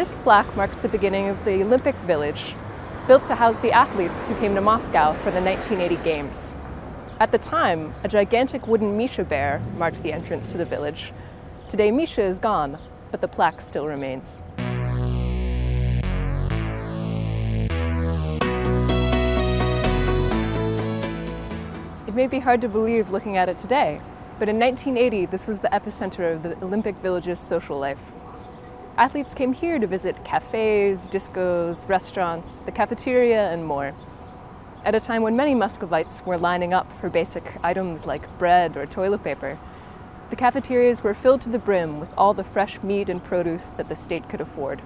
This plaque marks the beginning of the Olympic Village, built to house the athletes who came to Moscow for the 1980 Games. At the time, a gigantic wooden Misha bear marked the entrance to the village. Today, Misha is gone, but the plaque still remains. It may be hard to believe looking at it today, but in 1980, this was the epicenter of the Olympic Village's social life. Athletes came here to visit cafes, discos, restaurants, the cafeteria, and more. At a time when many Muscovites were lining up for basic items like bread or toilet paper, the cafeterias were filled to the brim with all the fresh meat and produce that the state could afford.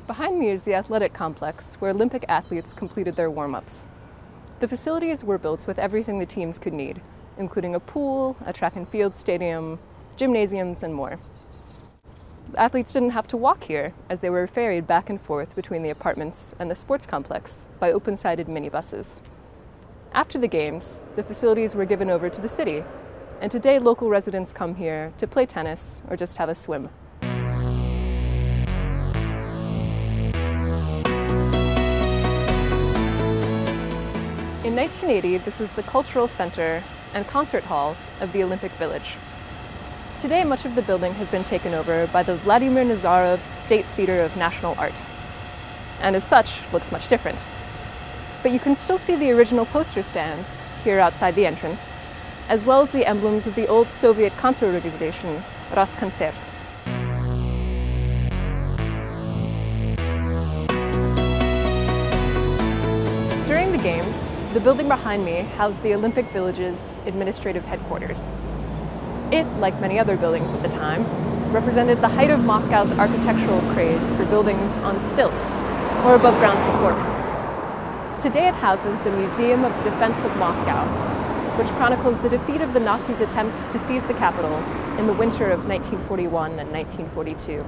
Behind me is the athletic complex where Olympic athletes completed their warm-ups. The facilities were built with everything the teams could need, including a pool, a track and field stadium, gymnasiums, and more. The athletes didn't have to walk here, as they were ferried back and forth between the apartments and the sports complex by open-sided minibuses. After the Games, the facilities were given over to the city, and today local residents come here to play tennis or just have a swim. In 1980, this was the cultural center and concert hall of the Olympic Village. Today, much of the building has been taken over by the Vladimir Nazarov State Theater of National Art, and as such, looks much different. But you can still see the original poster stands here outside the entrance, as well as the emblems of the old Soviet concert organization, Roskoncert. During the Games, the building behind me housed the Olympic Village's administrative headquarters. It, like many other buildings at the time, represented the height of Moscow's architectural craze for buildings on stilts or above-ground supports. Today it houses the Museum of the Defense of Moscow, which chronicles the defeat of the Nazis' attempt to seize the capital in the winter of 1941 and 1942.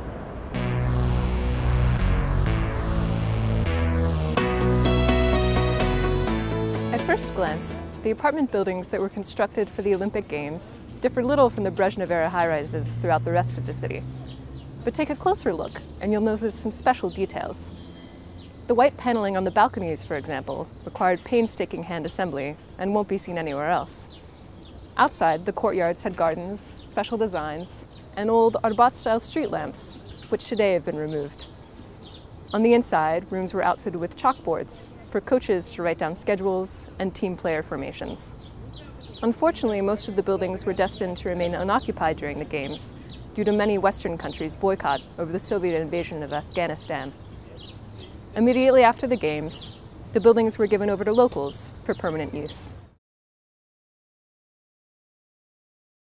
At first glance, the apartment buildings that were constructed for the Olympic Games differ little from the Brezhnev-era high-rises throughout the rest of the city. But take a closer look, and you'll notice some special details. The white paneling on the balconies, for example, required painstaking hand assembly and won't be seen anywhere else. Outside, the courtyards had gardens, special designs, and old Arbat-style street lamps, which today have been removed. On the inside, rooms were outfitted with chalkboards for coaches to write down schedules and team player formations. Unfortunately, most of the buildings were destined to remain unoccupied during the Games due to many Western countries' boycott over the Soviet invasion of Afghanistan. Immediately after the Games, the buildings were given over to locals for permanent use.